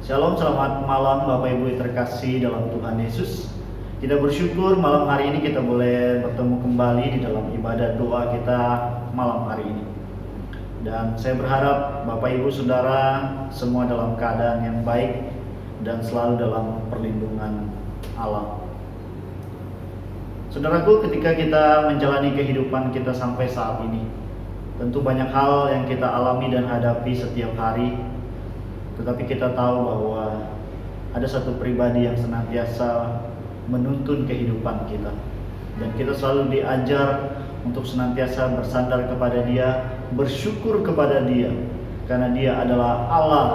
Shalom, selamat malam Bapak Ibu yang terkasih dalam Tuhan Yesus. Kita bersyukur malam hari ini kita boleh bertemu kembali di dalam ibadah doa kita malam hari ini. Dan saya berharap Bapak Ibu Saudara semua dalam keadaan yang baik dan selalu dalam perlindungan Allah. Saudaraku, ketika kita menjalani kehidupan kita sampai saat ini, tentu banyak hal yang kita alami dan hadapi setiap hari. Tetapi kita tahu bahwa ada satu pribadi yang senantiasa menuntun kehidupan kita. Dan kita selalu diajar untuk senantiasa bersandar kepada Dia, bersyukur kepada Dia. Karena Dia adalah Allah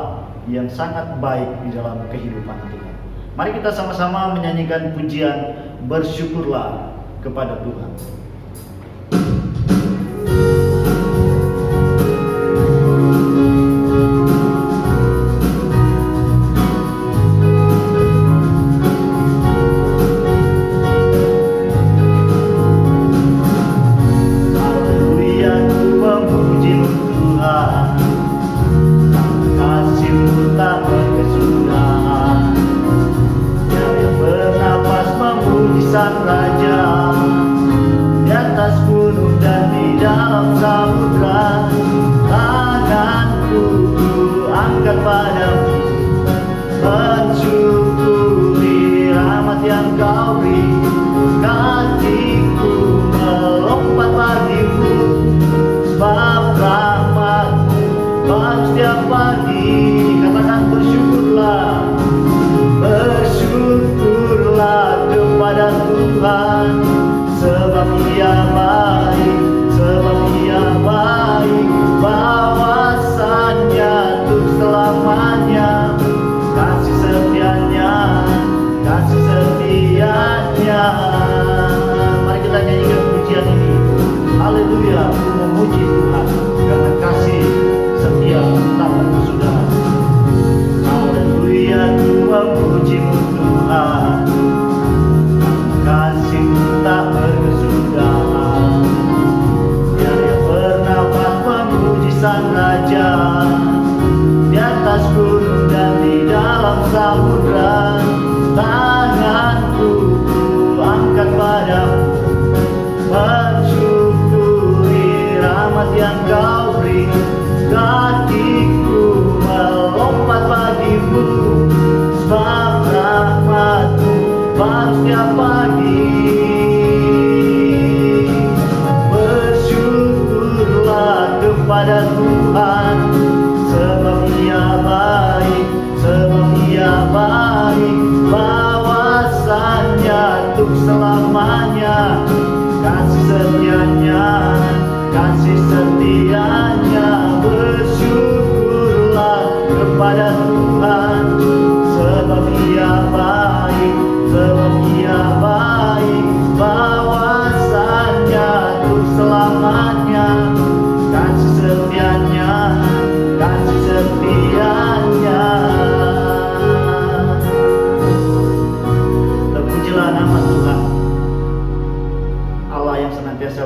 yang sangat baik di dalam kehidupan kita. Mari kita sama-sama menyanyikan pujian bersyukurlah kepada Tuhan.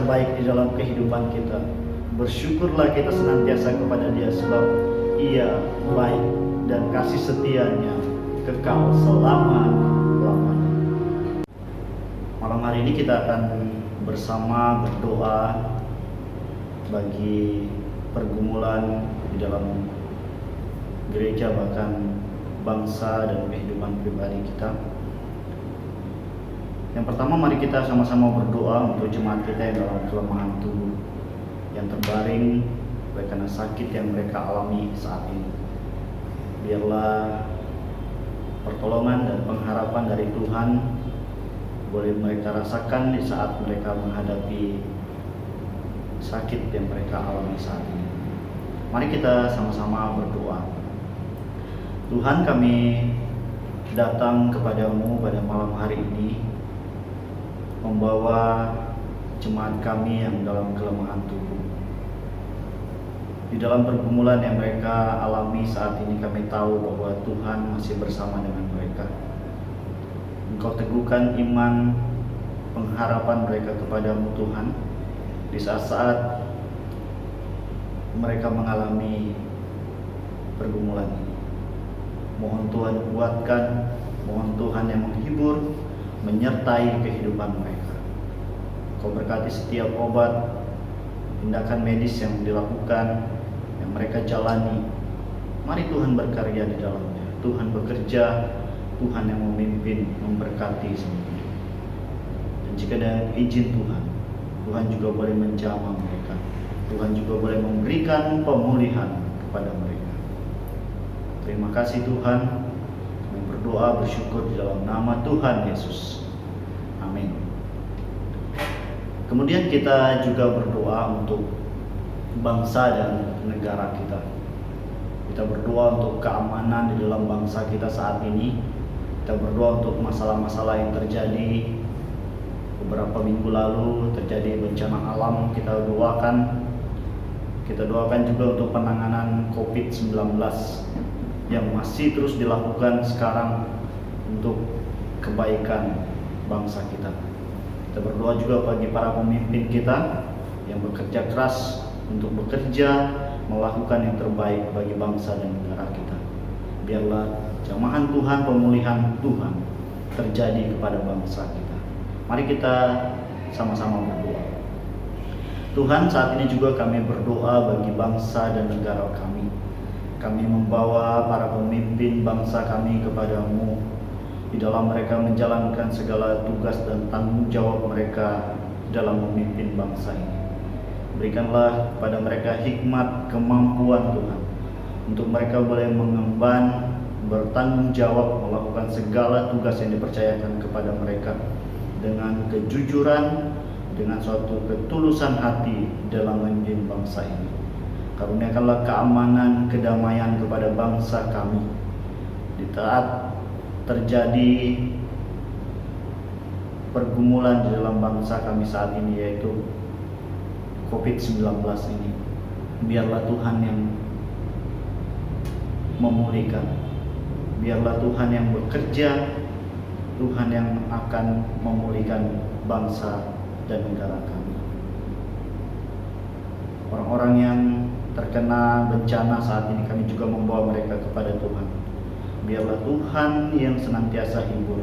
Baik di dalam kehidupan kita. Bersyukurlah kita senantiasa kepada Dia, sebab Ia baik dan kasih setianya kekal selama-lamanya. Malam hari ini kita akan bersama berdoa bagi pergumulan di dalam gereja, bahkan bangsa dan kehidupan pribadi kita. Yang pertama, mari kita sama-sama berdoa untuk jemaat kita yang dalam kelemahan tubuh, yang terbaring oleh karena sakit yang mereka alami saat ini. Biarlah pertolongan dan pengharapan dari Tuhan boleh mereka rasakan di saat mereka menghadapi sakit yang mereka alami saat ini. Mari kita sama-sama berdoa. Tuhan, kami datang kepadamu pada malam hari ini, membawa jemaat kami yang dalam kelemahan tubuh. Di dalam pergumulan yang mereka alami saat ini, kami tahu bahwa Tuhan masih bersama dengan mereka. Engkau teguhkan iman, pengharapan mereka kepadamu Tuhan, di saat-saat mereka mengalami pergumulan ini. Mohon Tuhan kuatkan, mohon Tuhan yang menghibur, menyertai kehidupan mereka. Kau berkati setiap obat, tindakan medis yang dilakukan, yang mereka jalani. Mari Tuhan berkarya di dalamnya. Tuhan bekerja, Tuhan yang memimpin, memberkati semuanya. Dan jika dengan izin Tuhan, Tuhan juga boleh menjamah mereka. Tuhan juga boleh memberikan pemulihan kepada mereka. Terima kasih Tuhan. Kami berdoa bersyukur di dalam nama Tuhan Yesus. Amin. Kemudian kita juga berdoa untuk bangsa dan negara kita. Kita berdoa untuk keamanan di dalam bangsa kita saat ini. Kita berdoa untuk masalah-masalah yang terjadi beberapa minggu lalu, terjadi bencana alam. Kita doakan juga untuk penanganan COVID-19 yang masih terus dilakukan sekarang untuk kebaikan bangsa kita. Kita berdoa juga bagi para pemimpin kita yang bekerja keras untuk bekerja melakukan yang terbaik bagi bangsa dan negara kita. Biarlah jamahan Tuhan, pemulihan Tuhan terjadi kepada bangsa kita. Mari kita sama-sama berdoa. Tuhan, saat ini juga kami berdoa bagi bangsa dan negara kami. Kami membawa para pemimpin bangsa kami kepadamu di dalam mereka menjalankan segala tugas dan tanggung jawab mereka dalam memimpin bangsa ini. Berikanlah kepada mereka hikmat, kemampuan Tuhan, untuk mereka boleh mengemban, bertanggung jawab, melakukan segala tugas yang dipercayakan kepada mereka dengan kejujuran, dengan suatu ketulusan hati dalam memimpin bangsa ini. Karuniakanlah keamanan, kedamaian kepada bangsa kami di saat terjadi pergumulan di dalam bangsa kami saat ini, yaitu COVID-19 ini. Biarlah Tuhan yang memulihkan, biarlah Tuhan yang bekerja, Tuhan yang akan memulihkan bangsa dan negara kami. Orang-orang yang terkena bencana saat ini kami juga membawa mereka kepada Tuhan. Biarlah Tuhan yang senantiasa hibur,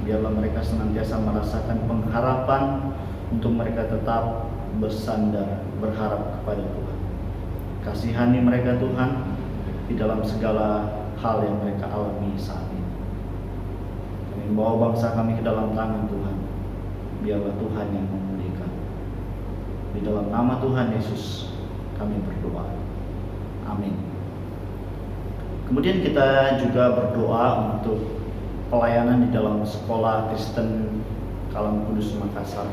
biarlah mereka senantiasa merasakan pengharapan untuk mereka tetap bersandar, berharap kepada Tuhan. Kasihani mereka Tuhan di dalam segala hal yang mereka alami saat ini. Kami membawa bangsa kami ke dalam tangan Tuhan. Biarlah Tuhan yang memulihkan. Di dalam nama Tuhan Yesus kami berdoa. Amin. Kemudian kita juga berdoa untuk pelayanan di dalam sekolah Kristen Kalam Kudus Makassar.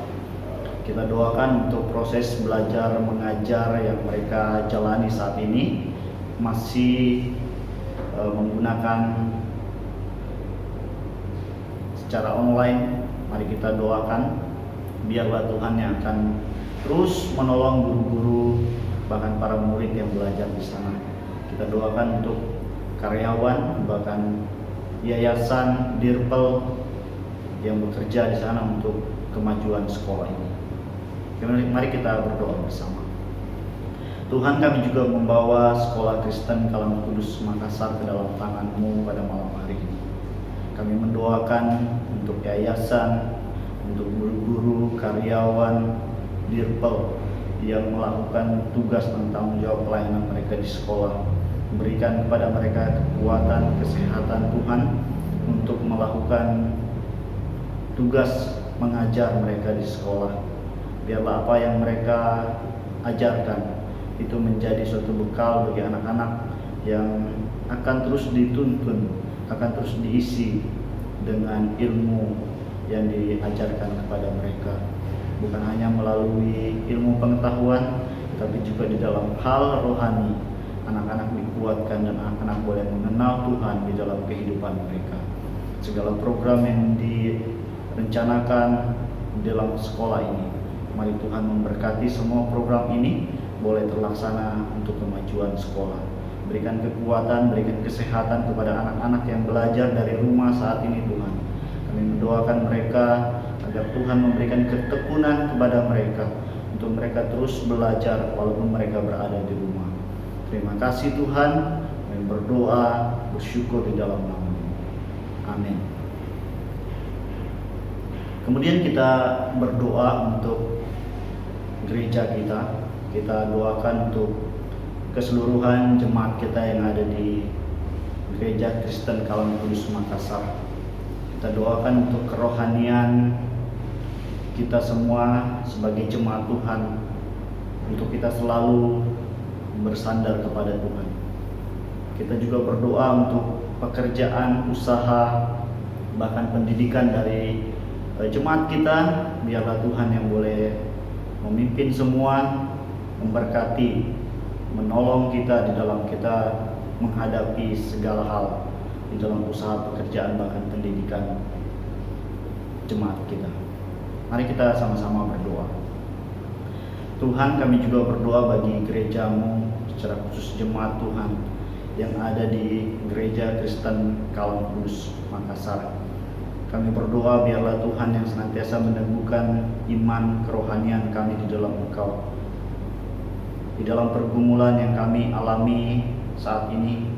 Kita doakan untuk proses belajar mengajar yang mereka jalani saat ini masih menggunakan secara online. Mari kita doakan biarlah Tuhan yang akan terus menolong guru-guru, bahkan para murid yang belajar di sana. Kita doakan untuk karyawan, bahkan yayasan Dirpel yang bekerja di sana untuk kemajuan sekolah ini. Mari kita berdoa bersama. Tuhan, kami juga membawa sekolah Kristen Kalam Kudus Makassar ke dalam tangan-Mu pada malam hari ini. Kami mendoakan untuk yayasan, untuk guru-guru, karyawan Dirpel yang melakukan tugas dan tanggung jawab pelayanan mereka di sekolah. Berikan kepada mereka kekuatan, kesehatan Tuhan untuk melakukan tugas mengajar mereka di sekolah. Biarlah apa yang mereka ajarkan itu menjadi suatu bekal bagi anak-anak yang akan terus dituntun, akan terus diisi dengan ilmu yang diajarkan kepada mereka. Bukan hanya melalui ilmu pengetahuan, tapi juga di dalam hal rohani. Anak-anak dikuatkan dan anak-anak boleh mengenal Tuhan di dalam kehidupan mereka. Segala program yang direncanakan dalam sekolah ini, mari Tuhan memberkati semua program ini boleh terlaksana untuk kemajuan sekolah. Berikan kekuatan, berikan kesehatan kepada anak-anak yang belajar dari rumah saat ini Tuhan. Kami mendoakan mereka agar Tuhan memberikan ketekunan kepada mereka untuk mereka terus belajar walaupun mereka berada di rumah. Terima kasih Tuhan Kami berdoa, bersyukur di dalam nama-Mu. Amin. Kemudian kita berdoa untuk gereja kita. Kita doakan untuk keseluruhan jemaat kita yang ada di Gereja Kristen Kalam Kudus Makassar. Kita doakan untuk kerohanian kita semua sebagai jemaat Tuhan, untuk kita selalu bersandar kepada Tuhan. Kita juga berdoa untuk pekerjaan, usaha, bahkan pendidikan dari jemaat kita. Biarlah Tuhan yang boleh memimpin semua, memberkati, menolong kita di dalam kita menghadapi segala hal di dalam usaha, pekerjaan, bahkan pendidikan jemaat kita. Mari kita sama-sama berdoa. Tuhan, kami juga berdoa bagi gereja-Mu, secara khusus jemaat Tuhan yang ada di Gereja Kristen Kalam Kudus Makassar. Kami berdoa biarlah Tuhan yang senantiasa meneguhkan iman kerohanian kami di dalam Engkau. Di dalam pergumulan yang kami alami saat ini,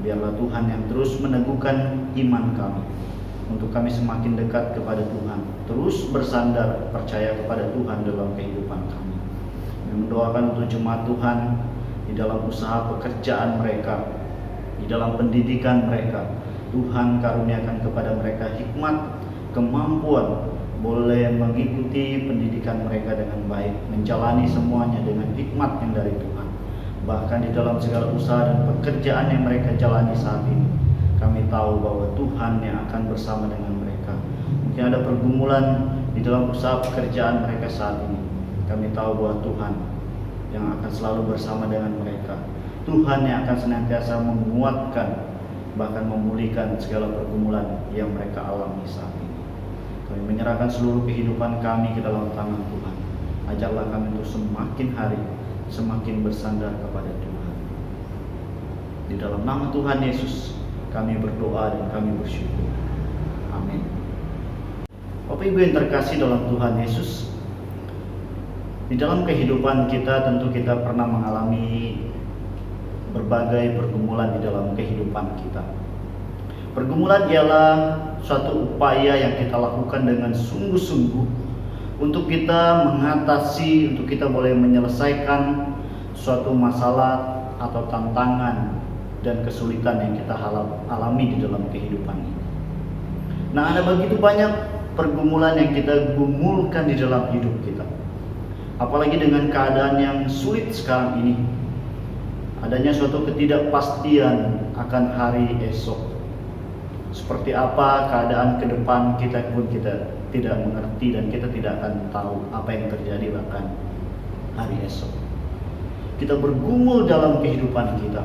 biarlah Tuhan yang terus meneguhkan iman kami, untuk kami semakin dekat kepada Tuhan, terus bersandar percaya kepada Tuhan dalam kehidupan kami. Kami mendoakan untuk jemaat Tuhan di dalam usaha pekerjaan mereka, di dalam pendidikan mereka. Tuhan karuniakan kepada mereka hikmat, kemampuan, boleh mengikuti pendidikan mereka dengan baik, menjalani semuanya dengan hikmat yang dari Tuhan. Bahkan di dalam segala usaha dan pekerjaan yang mereka jalani saat ini, kami tahu bahwa Tuhan yang akan bersama dengan mereka. Mungkin ada pergumulan di dalam usaha pekerjaan mereka saat ini. Kami tahu bahwa Tuhan yang akan selalu bersama dengan mereka. Tuhan yang akan senantiasa menguatkan, bahkan memulihkan segala pergumulan yang mereka alami saat ini. Kami menyerahkan seluruh kehidupan kami ke dalam tangan Tuhan. Ajarlah kami untuk semakin hari semakin bersandar kepada Tuhan. Di dalam nama Tuhan Yesus kami berdoa dan kami bersyukur. Amin. Bapak Ibu yang terkasih dalam Tuhan Yesus, di dalam kehidupan kita tentu kita pernah mengalami berbagai pergumulan di dalam kehidupan kita. Pergumulan ialah suatu upaya yang kita lakukan dengan sungguh-sungguh untuk kita mengatasi, untuk kita boleh menyelesaikan suatu masalah atau tantangan dan kesulitan yang kita alami di dalam kehidupan ini. Nah, ada begitu banyak pergumulan yang kita gumulkan di dalam hidup kita. Apalagi dengan keadaan yang sulit sekarang ini. Adanya suatu ketidakpastian akan hari esok. Seperti apa keadaan ke depan kita pun kita tidak mengerti, dan kita tidak akan tahu apa yang terjadi bahkan hari esok. Kita bergumul dalam kehidupan kita.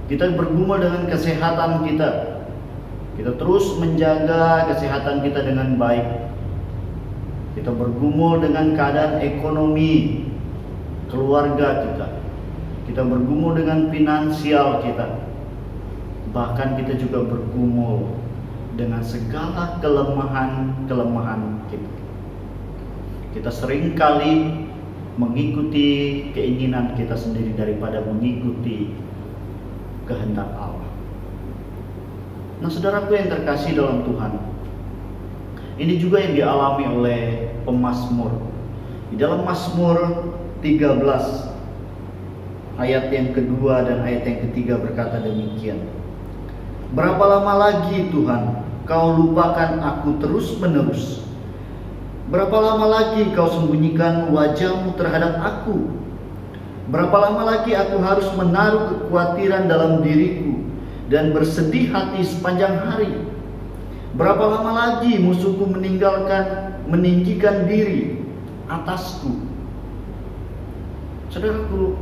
Kita bergumul dengan kesehatan kita. Kita terus menjaga kesehatan kita dengan baik. Kita bergumul dengan keadaan ekonomi keluarga kita. Kita bergumul dengan finansial kita. Bahkan kita juga bergumul dengan segala kelemahan kita. Kita seringkali mengikuti keinginan kita sendiri daripada mengikuti kehendak Allah. Nah, saudaraku yang terkasih dalam Tuhan, ini juga yang dialami oleh pemazmur. Di dalam Mazmur 13 ayat yang kedua dan ayat yang ketiga berkata demikian. Berapa lama lagi Tuhan Kau lupakan aku terus-menerus? Berapa lama lagi Kau sembunyikan wajah-Mu terhadap aku? Berapa lama lagi aku harus menaruh kekhawatiran dalam diriku dan bersedih hati sepanjang hari? Berapa lama lagi musuhku meninggikan diri atasku? Saudaraku,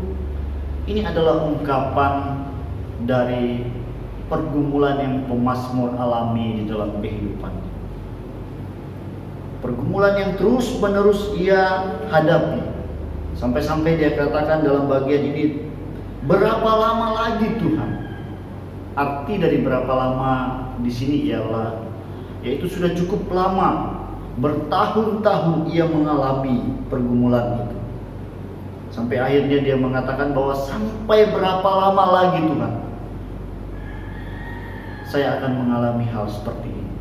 ini adalah ungkapan dari pergumulan yang pemazmur alami di dalam kehidupannya. Pergumulan yang terus-menerus ia hadapi. Sampai-sampai dia katakan dalam bagian ini, berapa lama lagi Tuhan? Arti dari berapa lama di sini ialah, yaitu sudah cukup lama, bertahun-tahun ia mengalami pergumulan itu. Sampai akhirnya dia mengatakan bahwa sampai berapa lama lagi Tuhan? saya akan mengalami hal seperti ini.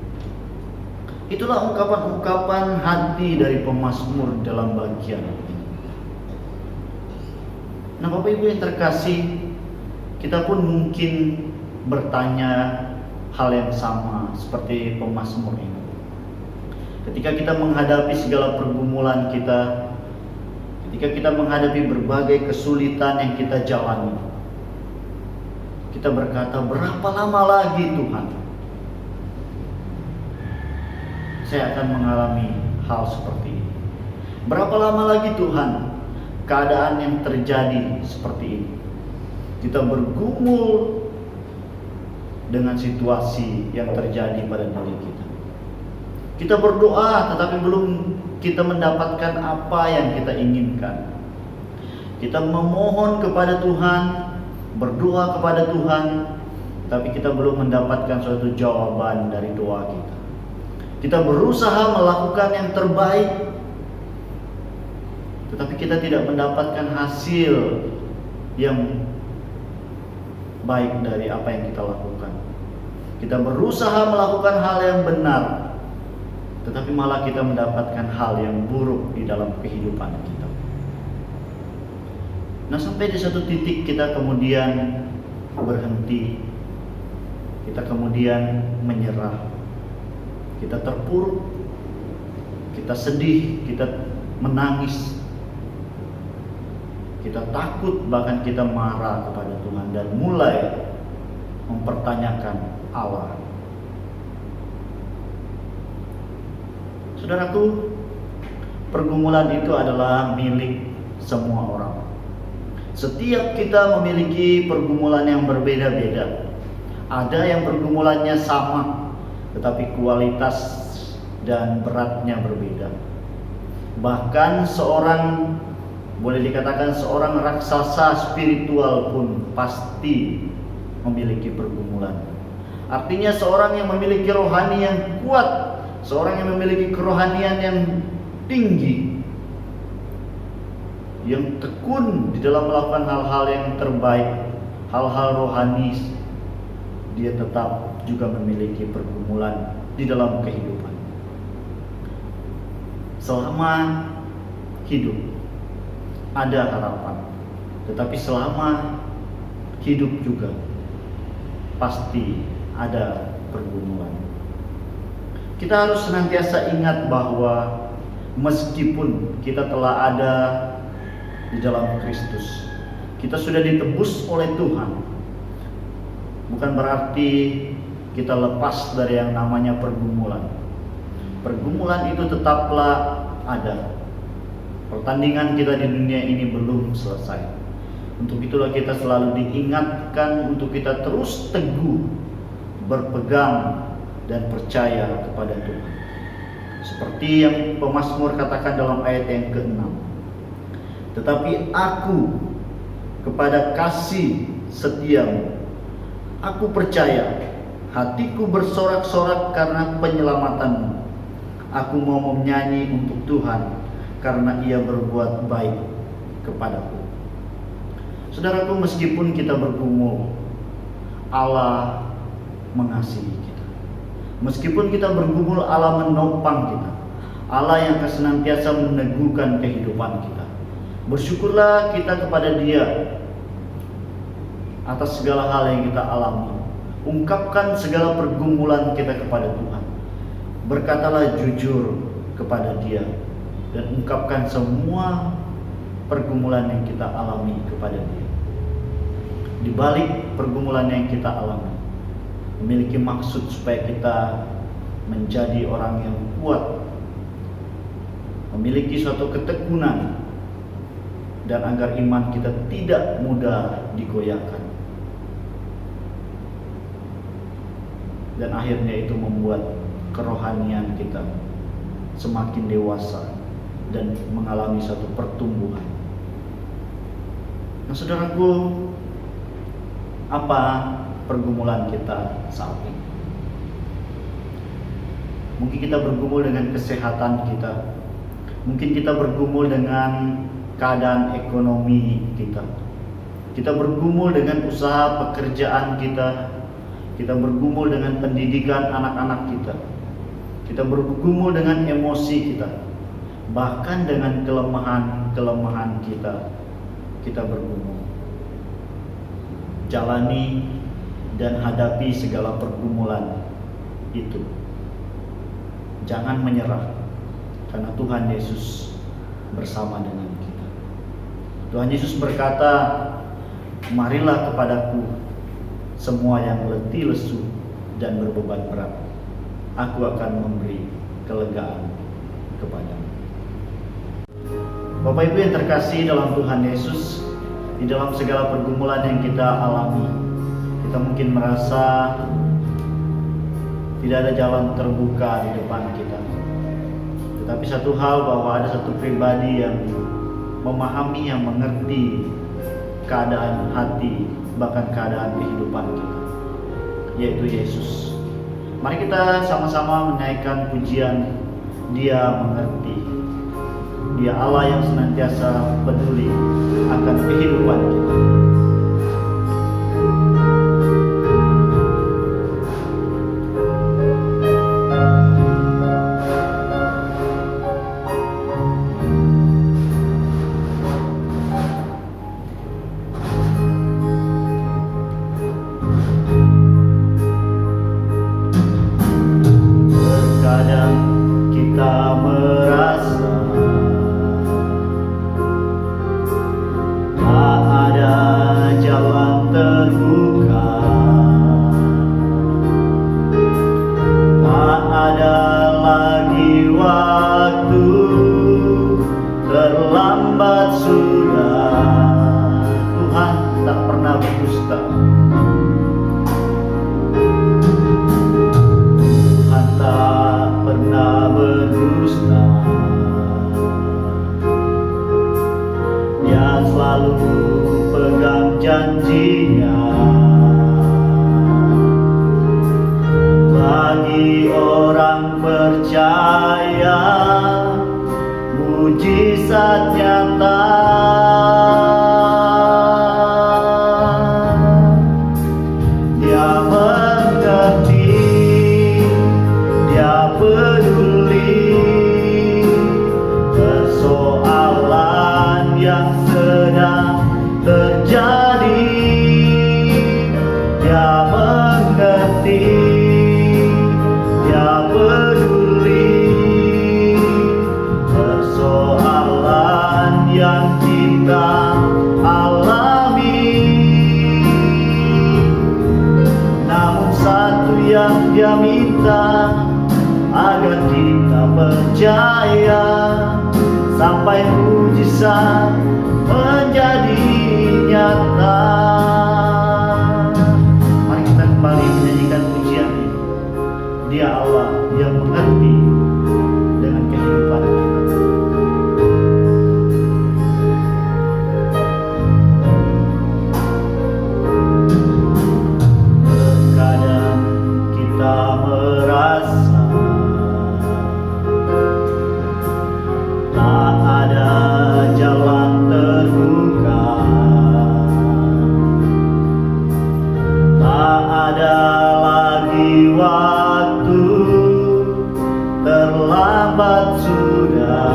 Itulah ungkapan-ungkapan hati dari pemazmur dalam bagian ini. Nah, Bapak Ibu yang terkasih, kita pun mungkin bertanya hal yang sama seperti pemazmur ini. Ketika kita menghadapi segala pergumulan kita, ketika kita menghadapi berbagai kesulitan yang kita jalani, kita berkata, berapa lama lagi Tuhan saya akan mengalami hal seperti ini? Berapa lama lagi Tuhan keadaan yang terjadi seperti ini? Kita bergumul dengan situasi yang terjadi pada diri kita. Kita berdoa tetapi belum kita mendapatkan apa yang kita inginkan. Kita memohon kepada Tuhan, berdoa kepada Tuhan, tapi kita belum mendapatkan suatu jawaban dari doa kita. Kita berusaha melakukan yang terbaik, tetapi kita tidak mendapatkan hasil yang baik dari apa yang kita lakukan. Kita berusaha melakukan hal yang benar, tetapi malah kita mendapatkan hal yang buruk di dalam kehidupan kita. Nah, sampai di satu titik kita kemudian berhenti, kita kemudian menyerah, kita terpuruk, kita sedih, kita menangis, kita takut, bahkan kita marah kepada Tuhan dan mulai mempertanyakan Allah. Saudaraku, pergumulan itu adalah milik semua orang. Setiap kita memiliki pergumulan yang berbeda-beda. Ada yang pergumulannya sama, tetapi kualitas dan beratnya berbeda. Bahkan boleh dikatakan seorang raksasa spiritual pun pasti memiliki pergumulan. Artinya seorang yang memiliki rohani yang kuat, seorang yang memiliki kerohanian yang tinggi, yang tekun di dalam melakukan hal-hal yang terbaik, hal-hal rohani, dia tetap juga memiliki pergumulan di dalam kehidupan. Selama hidup ada harapan, tetapi selama hidup juga pasti ada pergumulan. Kita harus senantiasa ingat bahwa meskipun kita telah ada di dalam Kristus, kita sudah ditebus oleh Tuhan, bukan berarti kita lepas dari yang namanya pergumulan. Pergumulan itu tetaplah ada. Pertandingan kita di dunia ini belum selesai. Untuk itulah kita selalu diingatkan untuk kita terus teguh berpegang dan percaya kepada Tuhan. Seperti yang pemazmur katakan dalam ayat yang ke-6. Tetapi aku kepada kasih setiamu, aku percaya, hatiku bersorak-sorak karena penyelamatanmu. Aku mau menyanyi untuk Tuhan karena Ia berbuat baik kepadaku. Saudaraku, meskipun kita bergumul, Allah mengasihi kita. Meskipun kita bergumul, Allah menopang kita. Allah yang akan senantiasa meneguhkan kehidupan kita. Bersyukurlah kita kepada Dia atas segala hal yang kita alami. Ungkapkan segala pergumulan kita kepada Tuhan. Berkatalah jujur kepada Dia dan ungkapkan semua pergumulan yang kita alami kepada Dia. Di balik pergumulan yang kita alami, memiliki maksud supaya kita menjadi orang yang kuat, memiliki suatu ketekunan, dan agar iman kita tidak mudah digoyahkan. Dan akhirnya itu membuat kerohanian kita semakin dewasa dan mengalami suatu pertumbuhan. Nah, saudaraku, apa pergumulan kita saat ini? Mungkin kita bergumul dengan kesehatan kita, mungkin kita bergumul dengan keadaan ekonomi kita, kita bergumul dengan usaha pekerjaan kita, kita bergumul dengan pendidikan anak-anak kita bergumul dengan emosi kita, bahkan dengan kelemahan kita bergumul. Jalani dan hadapi segala pergumulan itu. Jangan menyerah, karena Tuhan Yesus bersama dengan kita. Tuhan Yesus berkata, "Marilah kepadaku semua yang letih lesu dan berbeban berat, aku akan memberi kelegaan kepadamu." Bapak Ibu yang terkasih dalam Tuhan Yesus, di dalam segala pergumulan yang kita alami, kita mungkin merasa tidak ada jalan terbuka di depan kita. Tetapi satu hal, bahwa ada satu pribadi yang memahami, yang mengerti keadaan hati, bahkan keadaan kehidupan kita, yaitu Yesus. Mari kita sama-sama menaikkan pujian Dia mengerti. Dia Allah yang senantiasa peduli akan kehidupan kita. Terkadang kita merasa tak ada jalan terbuka, tak ada lagi waktu, terlambat sudah. Tuhan tak pernah berdusta. Tuhan tak pernah berdusta. Dia selalu pegang janjinya. Bagi orang percaya, mujizat nyata. Dia mengerti, Dia peduli persoalan yang sedang terjadi. Dia mengerti, Dia peduli persoalan yang kita alami. Namun satu yang Dia minta, agar kita percaya sampai mujizat menjadi nyata. Mari kita kembali menyanyikan pujian ini. Dia Allah yang mengerti dengan kehidupan kita. Terkadang kita merasa tak ada jalan terbuka, tak ada lagi waktu, terlambat sudah.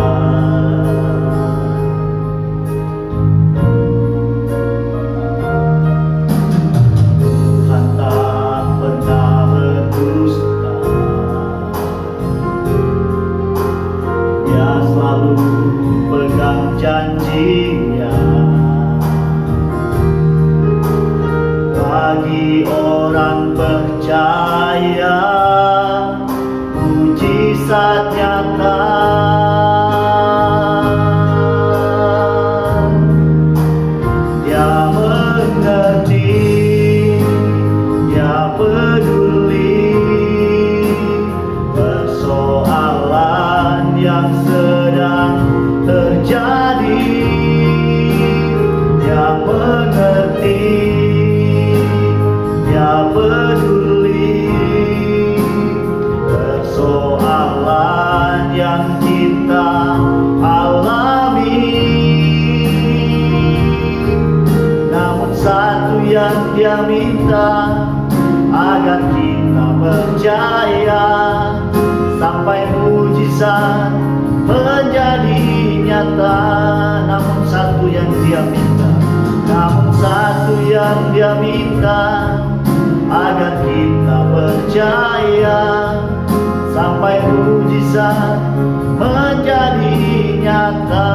Tuhan tak pernah berdusta. Dia selalu pegang janjinya. Bagi orang percaya, mujizat nyata. Dia mengerti, Dia peduli persoalan yang sedang terjadi. Dia mengerti, Dia peduli persoalan yang kita alami. Namun satu yang Dia minta, agar kita percaya sampai mujizat menjadi nyata. Namun satu yang dia minta, agar kita percaya sampai mujizat menjadi nyata.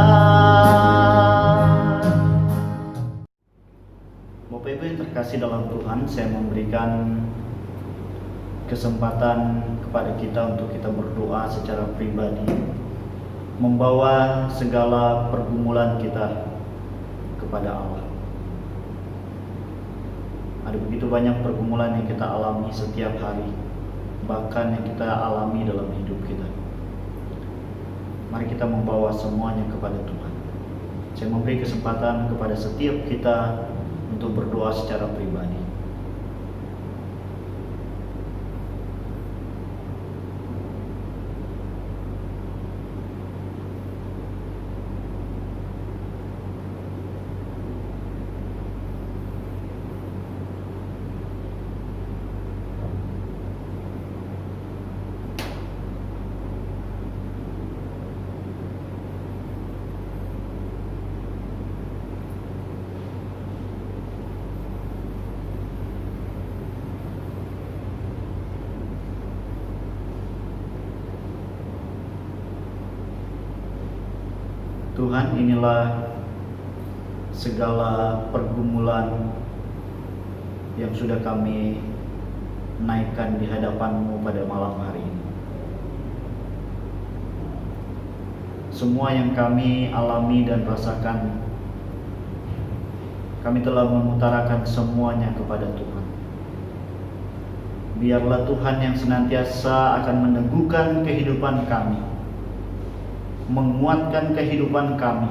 Bapak Ibu yang terkasih dalam Tuhan, saya memberikan kesempatan kepada kita untuk kita berdoa secara pribadi, membawa segala pergumulan kita kepada Allah. Ada begitu banyak pergumulan yang kita alami setiap hari, bahkan yang kita alami dalam hidup kita. Mari kita membawa semuanya kepada Tuhan. Saya memberi kesempatan kepada setiap kita untuk berdoa secara pribadi. Tuhan, inilah segala pergumulan yang sudah kami naikkan di hadapan-Mu pada malam hari ini. Semua yang kami alami dan rasakan, kami telah mengutarakan semuanya kepada Tuhan. Biarlah Tuhan yang senantiasa akan meneguhkan kehidupan kami, menguatkan kehidupan kami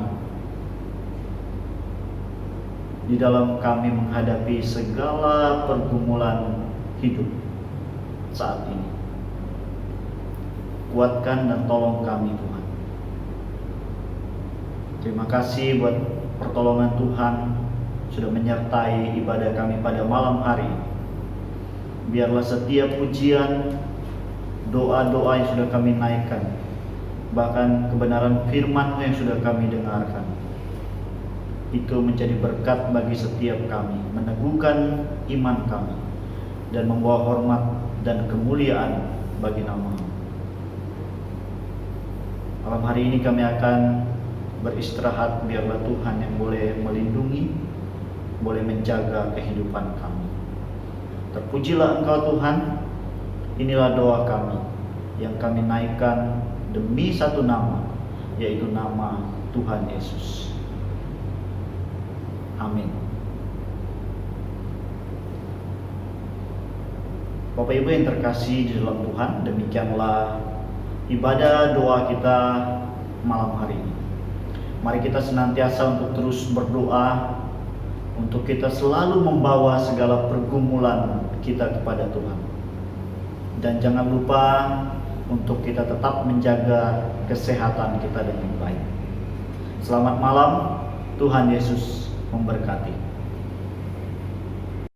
di dalam kami menghadapi segala pergumulan hidup saat ini. Kuatkan dan tolong kami, Tuhan. Terima kasih buat pertolongan Tuhan sudah menyertai ibadah kami pada malam hari ini. Biarlah setiap pujian, doa-doa yang sudah kami naikkan, bahkan kebenaran firman-Mu yang sudah kami dengarkan, itu menjadi berkat bagi setiap kami, meneguhkan iman kami, dan membawa hormat dan kemuliaan bagi nama-Mu. Malam hari ini kami akan beristirahat, biarlah Tuhan yang boleh melindungi, boleh menjaga kehidupan kami. Terpujilah Engkau Tuhan. Inilah doa kami yang kami naikkan demi satu nama, yaitu nama Tuhan Yesus. Amin. Bapak Ibu yang terkasih di dalam Tuhan, demikianlah ibadah doa kita malam hari ini. Mari kita senantiasa untuk terus berdoa, untuk kita selalu membawa segala pergumulan kita kepada Tuhan. Dan jangan lupa untuk kita tetap menjaga kesehatan kita dengan baik. Selamat malam, Tuhan Yesus memberkati.